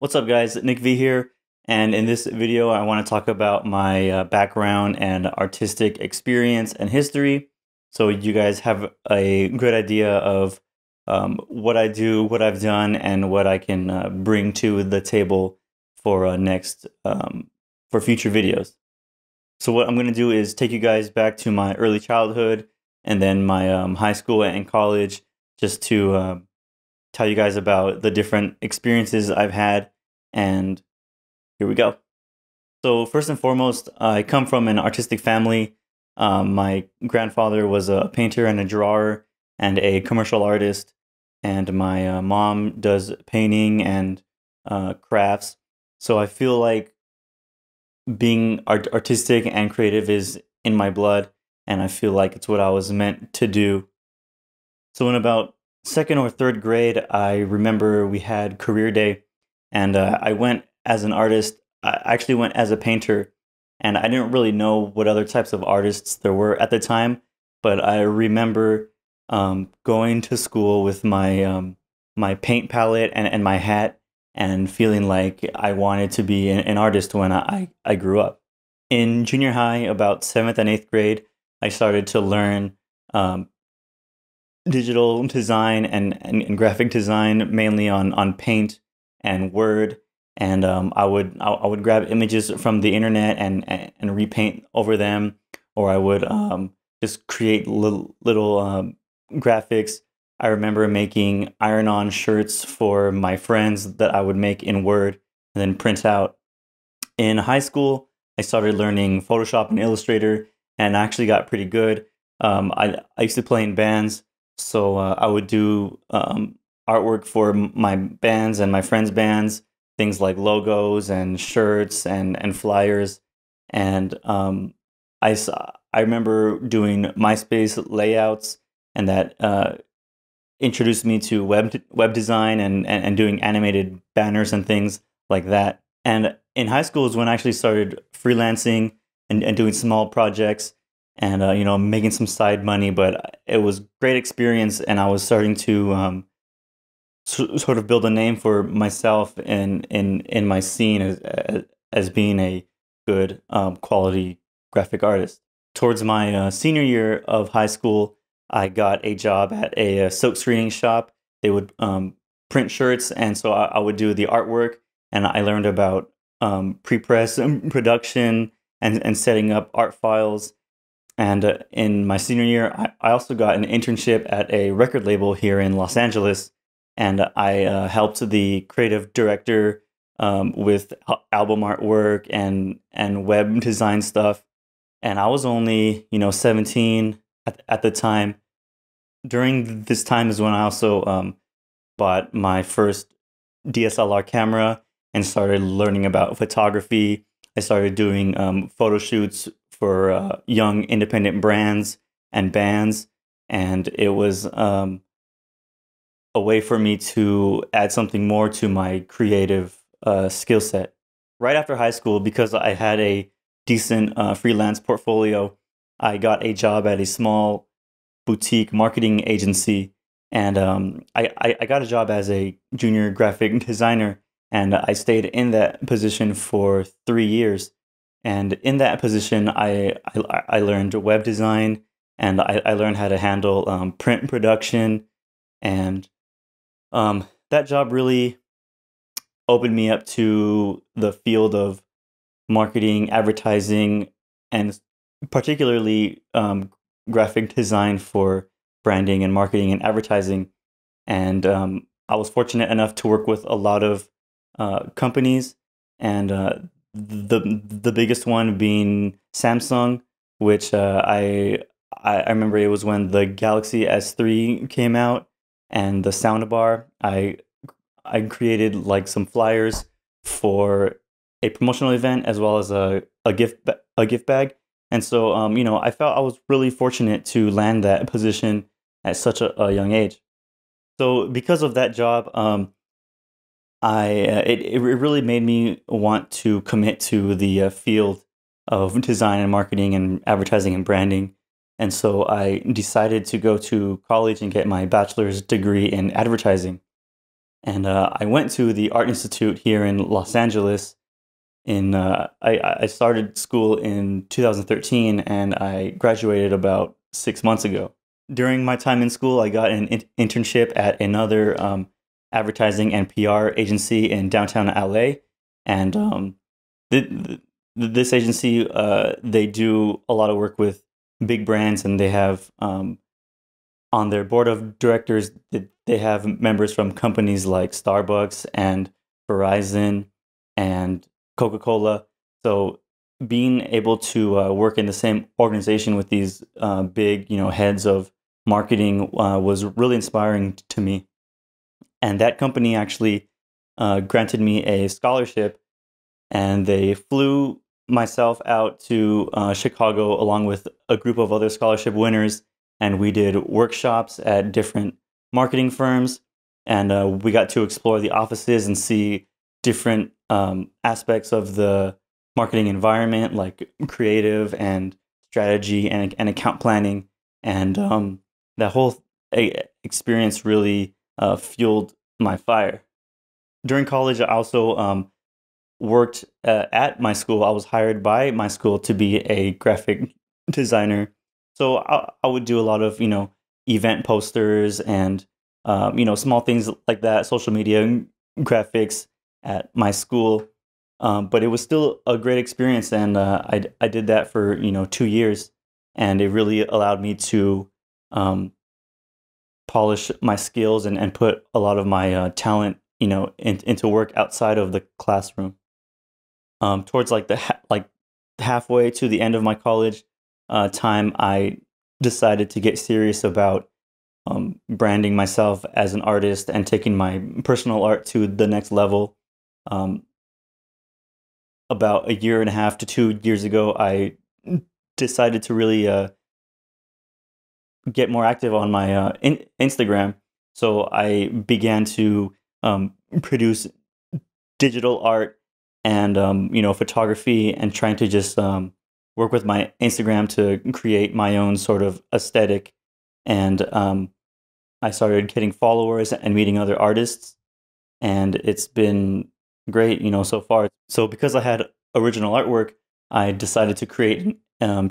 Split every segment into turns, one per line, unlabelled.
What's up guys, Nick V here, and in this video I want to talk about my background and artistic experience and history, so you guys have a good idea of what I do, what I've done, and what I can bring to the table for for future videos. So what I'm going to do is take you guys back to my early childhood and then my high school and college, just to tell you guys about the different experiences I've had. And here we go. So first and foremost, I come from an artistic family. My grandfather was a painter and a drawer and a commercial artist, and my mom does painting and crafts. So I feel like being artistic and creative is in my blood, and I feel like it's what I was meant to do. So in about second or third grade, I remember we had career day, and I went as an artist. I actually went as a painter, and I didn't really know what other types of artists there were at the time, but I remember going to school with my my paint palette and my hat, and feeling like I wanted to be an artist when I grew up. In junior high, about 7th and 8th grade, I started to learn digital design and graphic design, mainly on Paint and Word. And I would grab images from the internet and repaint over them, or I would just create little graphics. I remember making iron-on shirts for my friends that I would make in Word and then print out. In high school, I started learning Photoshop and Illustrator, and I actually got pretty good. I used to play in bands, so I would do artwork for my bands and my friends' bands, things like logos and shirts and flyers. And I remember doing MySpace layouts, and that introduced me to web design and doing animated banners and things like that. And in high school is when I actually started freelancing and doing small projects and you know, making some side money. But it was great experience, and I was starting to sort of build a name for myself in my scene as being a good quality graphic artist. Towards my senior year of high school, I got a job at a silk screening shop. They would print shirts, and so I would do the artwork, and I learned about pre-press production and setting up art files. And in my senior year, I also got an internship at a record label here in Los Angeles, and I helped the creative director with album artwork and web design stuff. And I was only, you know, 17 at the time. During this time is when I also bought my first DSLR camera and started learning about photography. I started doing photo shoots for young independent brands and bands, and it was a way for me to add something more to my creative skill set. Right after high school, because I had a decent freelance portfolio, I got a job at a small boutique marketing agency, and I got a job as a junior graphic designer, and I stayed in that position for 3 years. And in that position, I learned web design, and I learned how to handle print production, and that job really opened me up to the field of marketing, advertising, and particularly graphic design for branding and marketing and advertising. And I was fortunate enough to work with a lot of companies, and the biggest one being Samsung, which I remember it was when the Galaxy S3 came out, and the soundbar. I created like some flyers for a promotional event as well as a gift bag. And so you know, I felt I was really fortunate to land that position at such a young age. So because of that job, it really made me want to commit to the field of design and marketing and advertising and branding. And so I decided to go to college and get my bachelor's degree in advertising. And I went to the Art Institute here in Los Angeles. I started school in 2013, and I graduated about 6 months ago. During my time in school, I got an internship at another advertising and PR agency in downtown LA, and this agency, they do a lot of work with big brands, and they have on their board of directors, they have members from companies like Starbucks and Verizon and Coca-Cola. So being able to work in the same organization with these big, heads of marketing was really inspiring to me. And that company actually granted me a scholarship, and they flew myself out to Chicago along with a group of other scholarship winners, and we did workshops at different marketing firms, and we got to explore the offices and see different aspects of the marketing environment, like creative and strategy and account planning, and that whole experience really fueled my fire. During college, I also worked at my school. I was hired by my school to be a graphic designer. So I would do a lot of, event posters and, small things like that, social media graphics at my school. But it was still a great experience. And I did that for, 2 years. And it really allowed me to polish my skills and put a lot of my talent, into work outside of the classroom. Towards like halfway to the end of my college time, I decided to get serious about branding myself as an artist and taking my personal art to the next level. About a year and a half to 2 years ago, I decided to really get more active on my Instagram. So I began to produce digital art and photography, and trying to just work with my Instagram to create my own sort of aesthetic. And I started getting followers and meeting other artists, and it's been great, so far. So because I had original artwork, I decided to create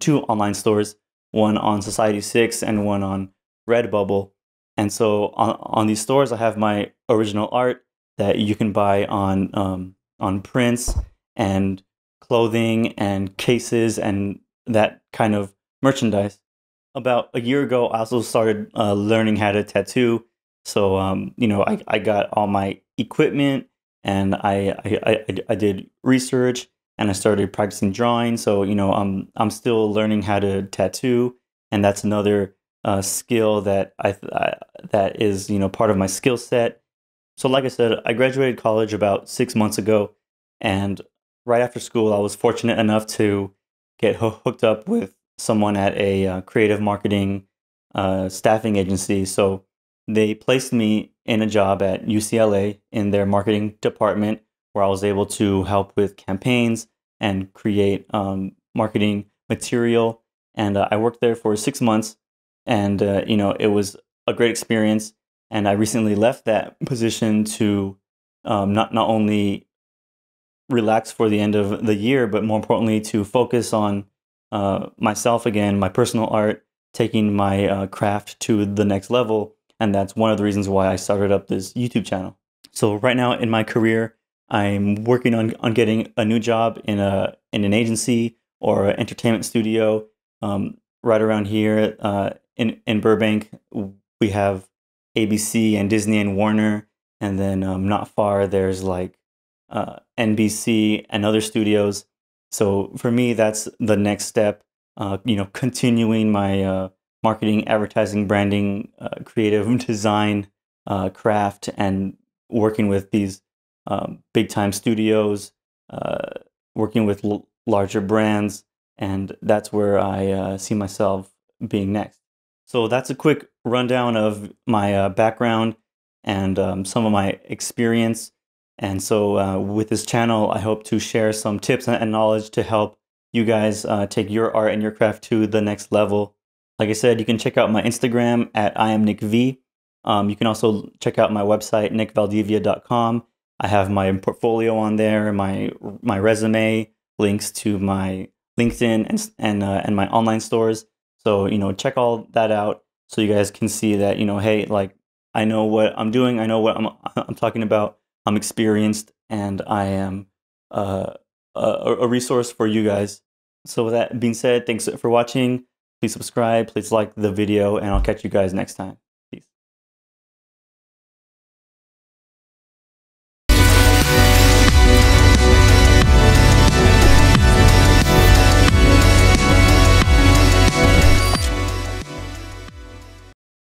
two online stores, one on Society6 and one on Redbubble. And so on these stores, I have my original art that you can buy on prints and clothing and cases and that kind of merchandise. About a year ago, I also started learning how to tattoo. So, I got all my equipment, and I did research, and I started practicing drawing. So, I'm still learning how to tattoo, and that's another skill that that is, part of my skill set. So like I said, I graduated college about 6 months ago, and right after school, I was fortunate enough to get hooked up with someone at a creative marketing staffing agency. So they placed me in a job at UCLA in their marketing department, where I was able to help with campaigns and create marketing material. And I worked there for 6 months, and it was a great experience. And I recently left that position to not only relax for the end of the year, but more importantly, to focus on myself again, my personal art, taking my craft to the next level. And that's one of the reasons why I started up this YouTube channel. So right now in my career, I'm working on getting a new job in an agency or an entertainment studio. Right around here in Burbank, we have ABC and Disney and Warner, and then not far there's like NBC and other studios. So for me, that's the next step. Continuing my marketing, advertising, branding, creative design, craft, and working with these big time studios, working with larger brands, and that's where I see myself being next. So that's a quick rundown of my background and some of my experience. And so with this channel, I hope to share some tips and knowledge to help you guys take your art and your craft to the next level. Like I said, you can check out my Instagram at IAMNICKV. You can also check out my website, nickvaldivia.com. I have my portfolio on there, my resume, links to my LinkedIn and my online stores. So, check all that out so you guys can see that, hey, like, I know what I'm doing, I know what I'm talking about. I'm experienced, and I am a resource for you guys. So with that being said, thanks for watching. Please subscribe, please like the video, and I'll catch you guys next time.